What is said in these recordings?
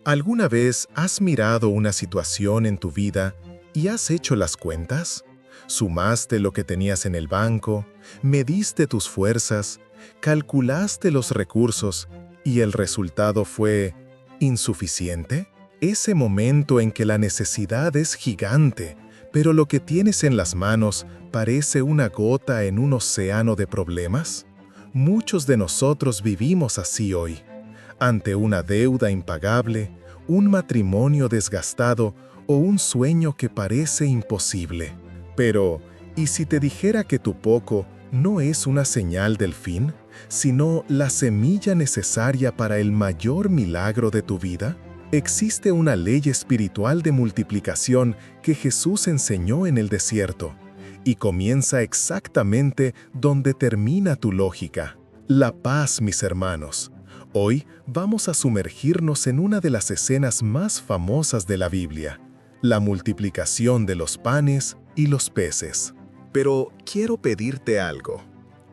¿Alguna vez has mirado una situación en tu vida y has hecho las cuentas? Sumaste lo que tenías en el banco, mediste tus fuerzas, calculaste los recursos y el resultado fue insuficiente. Ese momento en que la necesidad es gigante, pero lo que tienes en las manos parece una gota en un océano de problemas. Muchos de nosotros vivimos así hoy, ante una deuda impagable, un matrimonio desgastado o un sueño que parece imposible. Pero, ¿y si te dijera que tu poco no es una señal del fin, sino la semilla necesaria para el mayor milagro de tu vida? Existe una ley espiritual de multiplicación que Jesús enseñó en el desierto, y comienza exactamente donde termina tu lógica. La paz, mis hermanos. Hoy vamos a sumergirnos en una de las escenas más famosas de la Biblia, la multiplicación de los panes y los peces. Pero quiero pedirte algo.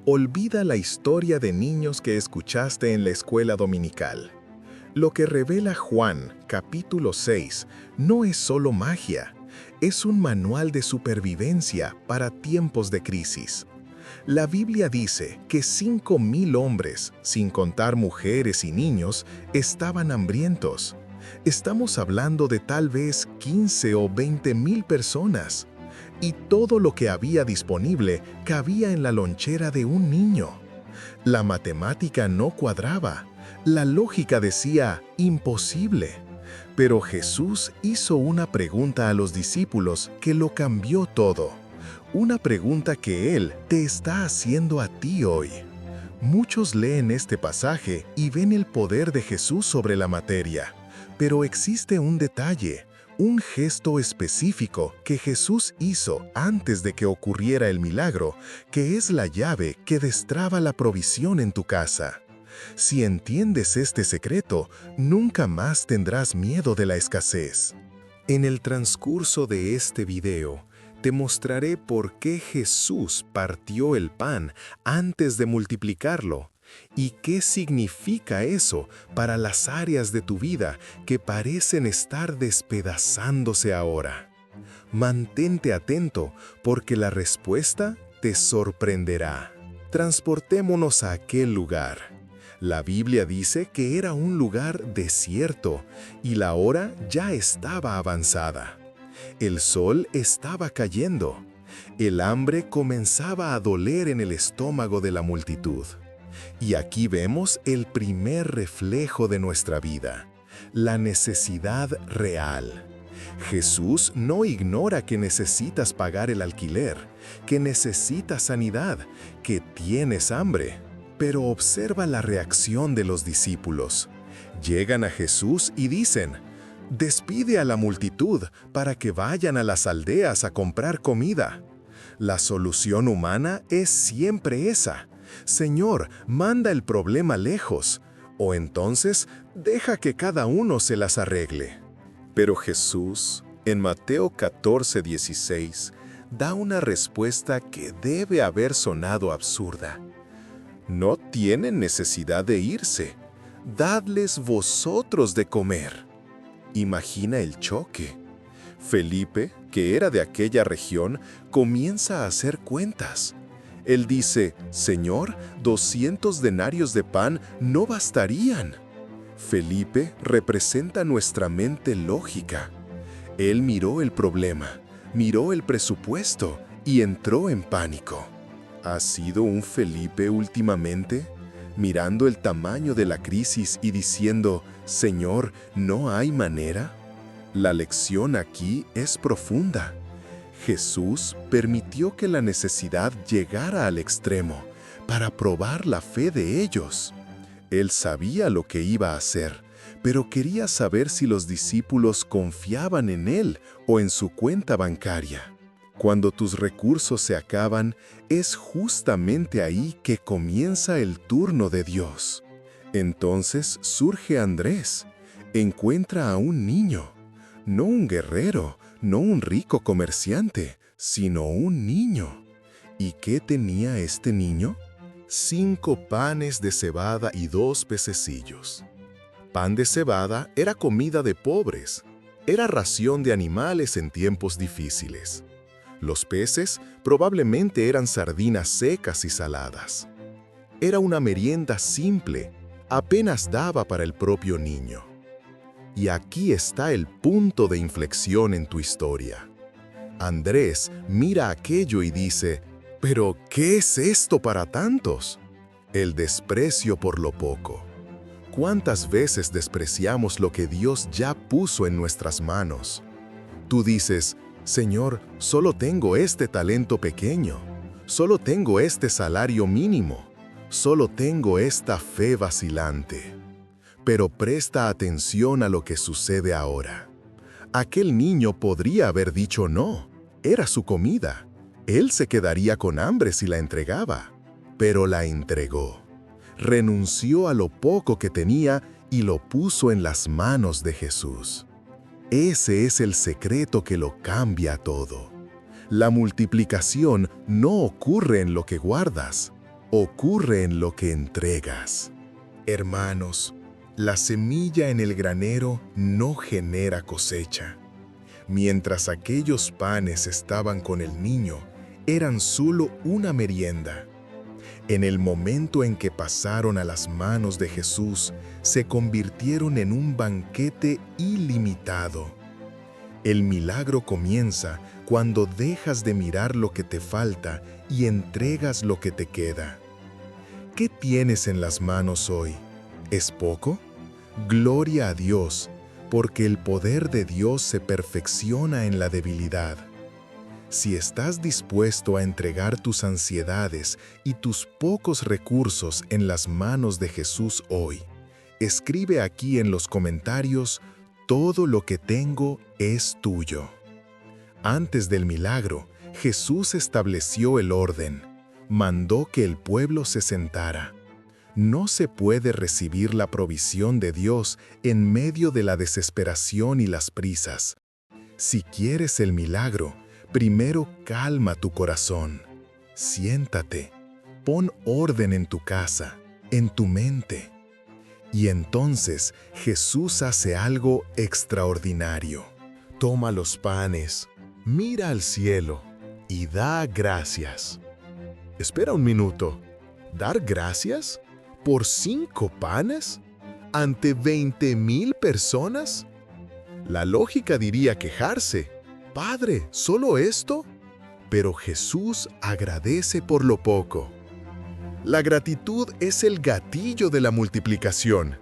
Olvida la historia de niños que escuchaste en la escuela dominical. Lo que revela Juan, capítulo 6, no es solo magia, es un manual de supervivencia para tiempos de crisis. La Biblia dice que 5,000 hombres, sin contar mujeres y niños, estaban hambrientos. Estamos hablando de tal vez 15 o 20,000 personas. Y todo lo que había disponible cabía en la lonchera de un niño. La matemática no cuadraba. La lógica decía imposible. Pero Jesús hizo una pregunta a los discípulos que lo cambió todo. Una pregunta que Él te está haciendo a ti hoy. Muchos leen este pasaje y ven el poder de Jesús sobre la materia. Pero existe un detalle, un gesto específico que Jesús hizo antes de que ocurriera el milagro, que es la llave que destraba la provisión en tu casa. Si entiendes este secreto, nunca más tendrás miedo de la escasez. En el transcurso de este video, te mostraré por qué Jesús partió el pan antes de multiplicarlo y qué significa eso para las áreas de tu vida que parecen estar despedazándose ahora. Mantente atento porque la respuesta te sorprenderá. Transportémonos a aquel lugar. La Biblia dice que era un lugar desierto y la hora ya estaba avanzada. El sol estaba cayendo. El hambre comenzaba a doler en el estómago de la multitud. Y aquí vemos el primer reflejo de nuestra vida, la necesidad real. Jesús no ignora que necesitas pagar el alquiler, que necesitas sanidad, que tienes hambre. Pero observa la reacción de los discípulos. Llegan a Jesús y dicen: «Despide a la multitud para que vayan a las aldeas a comprar comida». La solución humana es siempre esa: «Señor, manda el problema lejos», o entonces deja que cada uno se las arregle. Pero Jesús, en Mateo 14:16, da una respuesta que debe haber sonado absurda. «No tienen necesidad de irse, dadles vosotros de comer». Imagina el choque. Felipe, que era de aquella región, comienza a hacer cuentas. Él dice: «Señor, 200 denarios de pan no bastarían». Felipe representa nuestra mente lógica. Él miró el problema, miró el presupuesto y entró en pánico. ¿Has sido un Felipe últimamente? Mirando el tamaño de la crisis y diciendo: «Señor, ¿no hay manera?». La lección aquí es profunda. Jesús permitió que la necesidad llegara al extremo para probar la fe de ellos. Él sabía lo que iba a hacer, pero quería saber si los discípulos confiaban en Él o en su cuenta bancaria. Cuando tus recursos se acaban, es justamente ahí que comienza el turno de Dios. Entonces surge Andrés, encuentra a un niño, no un guerrero, no un rico comerciante, sino un niño. ¿Y qué tenía este niño? 5 panes de cebada y 2 pececillos. pan de cebada era comida de pobres, era ración de animales en tiempos difíciles. Los peces probablemente eran sardinas secas y saladas. Era una merienda simple, apenas daba para el propio niño. Y aquí está el punto de inflexión en tu historia. Andrés mira aquello y dice, ¿pero qué es esto para tantos? El desprecio por lo poco. ¿Cuántas veces despreciamos lo que Dios ya puso en nuestras manos? Tú dices, Señor, solo tengo este talento pequeño, solo tengo este salario mínimo, solo tengo esta fe vacilante. Pero presta atención a lo que sucede ahora. Aquel niño podría haber dicho no, era su comida. Él se quedaría con hambre si la entregaba, pero la entregó. Renunció a lo poco que tenía y lo puso en las manos de Jesús. Ese es el secreto que lo cambia todo. La multiplicación no ocurre en lo que guardas, ocurre en lo que entregas. Hermanos, la semilla en el granero no genera cosecha. Mientras aquellos panes estaban con el niño, eran solo una merienda. En el momento en que pasaron a las manos de Jesús, se convirtieron en un banquete ilimitado. El milagro comienza cuando dejas de mirar lo que te falta y entregas lo que te queda. ¿Qué tienes en las manos hoy? ¿Es poco? Gloria a Dios, porque el poder de Dios se perfecciona en la debilidad. Si estás dispuesto a entregar tus ansiedades y tus pocos recursos en las manos de Jesús hoy, escribe aquí en los comentarios, todo lo que tengo es tuyo. Antes del milagro, Jesús estableció el orden, mandó que el pueblo se sentara. No se puede recibir la provisión de Dios en medio de la desesperación y las prisas. Si quieres el milagro, primero calma tu corazón. Siéntate, pon orden en tu casa, en tu mente. Y entonces Jesús hace algo extraordinario. Toma los panes, mira al cielo y da gracias. Espera un minuto. ¿Dar gracias? ¿Por 5 panes? ¿Ante 20,000 personas? La lógica diría quejarse. Padre, ¿solo esto? Pero Jesús agradece por lo poco. La gratitud es el gatillo de la multiplicación.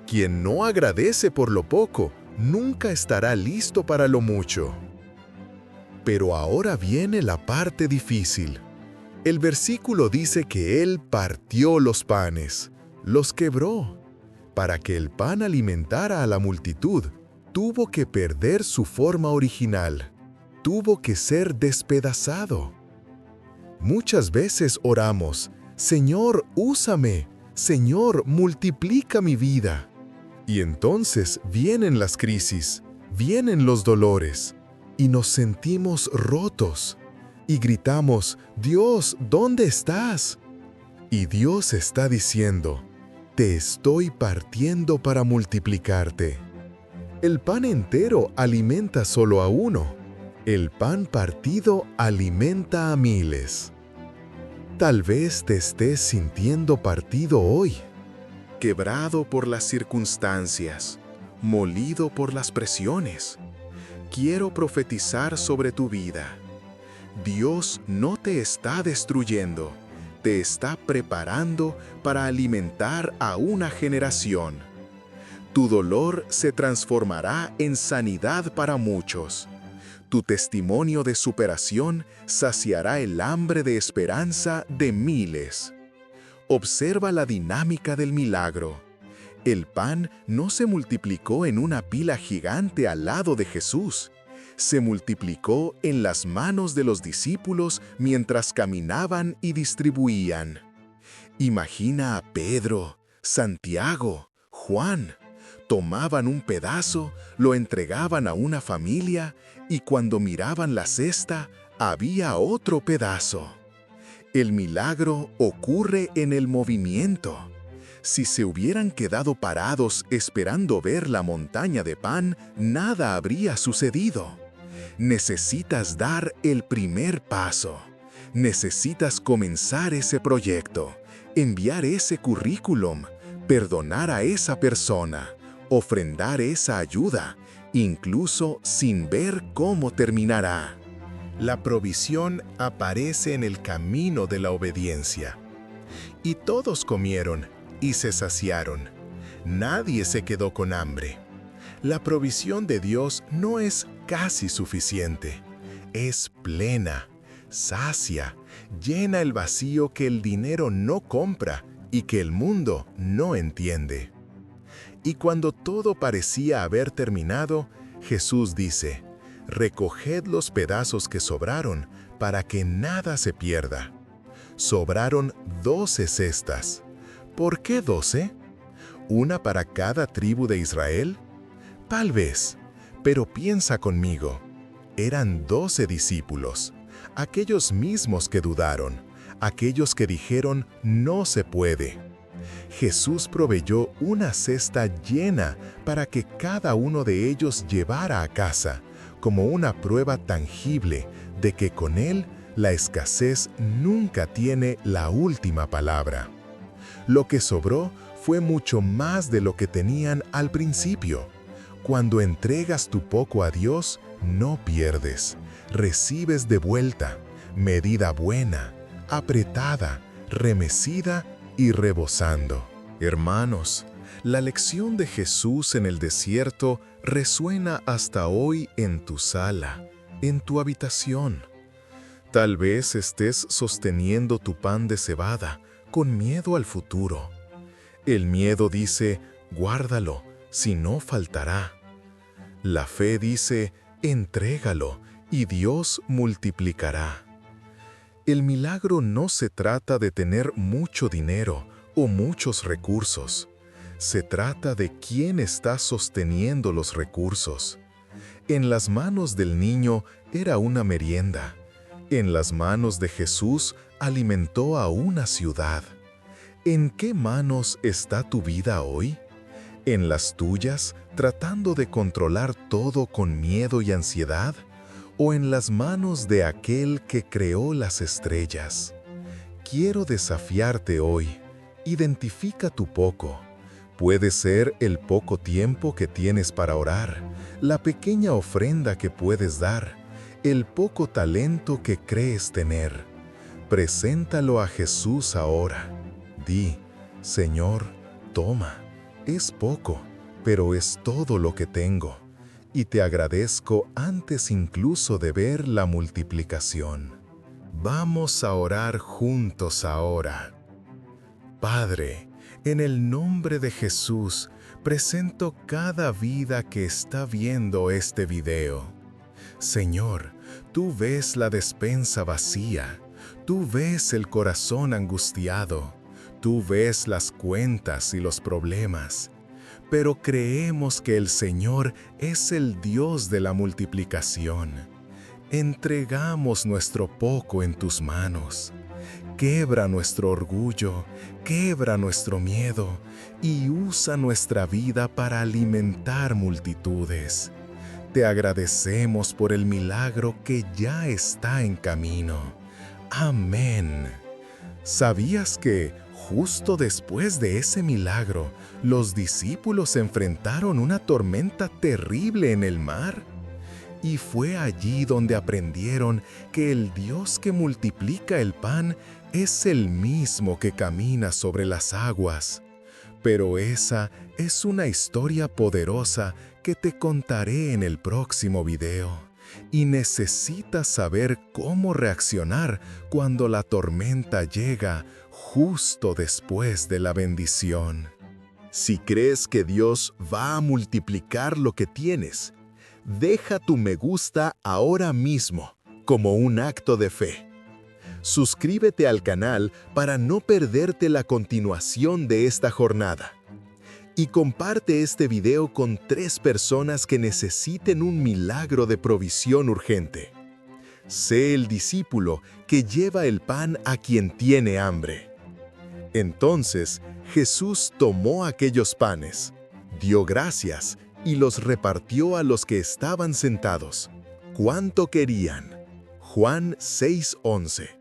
Quien no agradece por lo poco, nunca estará listo para lo mucho. Pero ahora viene la parte difícil. El versículo dice que Él partió los panes, los quebró. Para que el pan alimentara a la multitud, tuvo que perder su forma original. Tuvo que ser despedazado. Muchas veces oramos, Señor, úsame, Señor, multiplica mi vida. Y entonces vienen las crisis, vienen los dolores, y nos sentimos rotos. Y gritamos, Dios, ¿dónde estás? Y Dios está diciendo, te estoy partiendo para multiplicarte. El pan entero alimenta solo a uno. El pan partido alimenta a miles. Tal vez te estés sintiendo partido hoy, quebrado por las circunstancias, molido por las presiones. Quiero profetizar sobre tu vida. Dios no te está destruyendo, te está preparando para alimentar a una generación. Tu dolor se transformará en sanidad para muchos. Tu testimonio de superación saciará el hambre de esperanza de miles. Observa la dinámica del milagro. El pan no se multiplicó en una pila gigante al lado de Jesús. Se multiplicó en las manos de los discípulos mientras caminaban y distribuían. Imagina a Pedro, Santiago, Juan. Tomaban un pedazo, lo entregaban a una familia y cuando miraban la cesta, había otro pedazo. El milagro ocurre en el movimiento. Si se hubieran quedado parados esperando ver la montaña de pan, nada habría sucedido. Necesitas dar el primer paso. Necesitas comenzar ese proyecto, enviar ese currículum, perdonar a esa persona, ofrendar esa ayuda, incluso sin ver cómo terminará. La provisión aparece en el camino de la obediencia. Y todos comieron y se saciaron. Nadie se quedó con hambre. La provisión de Dios no es casi suficiente. Es plena, sacia, llena el vacío que el dinero no compra y que el mundo no entiende. Y cuando todo parecía haber terminado, Jesús dice: recoged los pedazos que sobraron para que nada se pierda. Sobraron 12 cestas. ¿Por qué 12? ¿Una para cada tribu de Israel? Tal vez, pero piensa conmigo. Eran 12 discípulos, aquellos mismos que dudaron, aquellos que dijeron no se puede. Jesús proveyó una cesta llena para que cada uno de ellos llevara a casa, como una prueba tangible de que con Él la escasez nunca tiene la última palabra. Lo que sobró fue mucho más de lo que tenían al principio. Cuando entregas tu poco a Dios, no pierdes, recibes de vuelta, medida buena, apretada, remecida y rebosando. Hermanos, la lección de Jesús en el desierto resuena hasta hoy en tu sala, en tu habitación. Tal vez estés sosteniendo tu pan de cebada con miedo al futuro. El miedo dice, guárdalo, si no faltará. La fe dice, entrégalo y Dios multiplicará. El milagro no se trata de tener mucho dinero o muchos recursos. Se trata de quién está sosteniendo los recursos. En las manos del niño era una merienda. En las manos de Jesús alimentó a una ciudad. ¿En qué manos está tu vida hoy? ¿En las tuyas, tratando de controlar todo con miedo y ansiedad? ¿O en las manos de aquel que creó las estrellas? Quiero desafiarte hoy. Identifica tu poco. Puede ser el poco tiempo que tienes para orar, la pequeña ofrenda que puedes dar, el poco talento que crees tener. Preséntalo a Jesús ahora. Di, Señor, toma. Es poco, pero es todo lo que tengo. Y te agradezco antes incluso de ver la multiplicación. Vamos a orar juntos ahora. Padre, en el nombre de Jesús, presento cada vida que está viendo este video. Señor, tú ves la despensa vacía, tú ves el corazón angustiado, tú ves las cuentas y los problemas, pero creemos que el Señor es el Dios de la multiplicación. Entregamos nuestro poco en tus manos. Quebra nuestro orgullo, quebra nuestro miedo y usa nuestra vida para alimentar multitudes. Te agradecemos por el milagro que ya está en camino. Amén. ¿Sabías que, justo después de ese milagro, los discípulos enfrentaron una tormenta terrible en el mar? Y fue allí donde aprendieron que el Dios que multiplica el pan es el mismo que camina sobre las aguas. Pero esa es una historia poderosa que te contaré en el próximo video. Y necesitas saber cómo reaccionar cuando la tormenta llega justo después de la bendición. Si crees que Dios va a multiplicar lo que tienes, deja tu me gusta ahora mismo, como un acto de fe. Suscríbete al canal para no perderte la continuación de esta jornada. Y comparte este video con 3 personas que necesiten un milagro de provisión urgente. Sé el discípulo que lleva el pan a quien tiene hambre. Entonces, Jesús tomó aquellos panes, dio gracias y los repartió a los que estaban sentados. ¿Cuánto querían? Juan 6:11.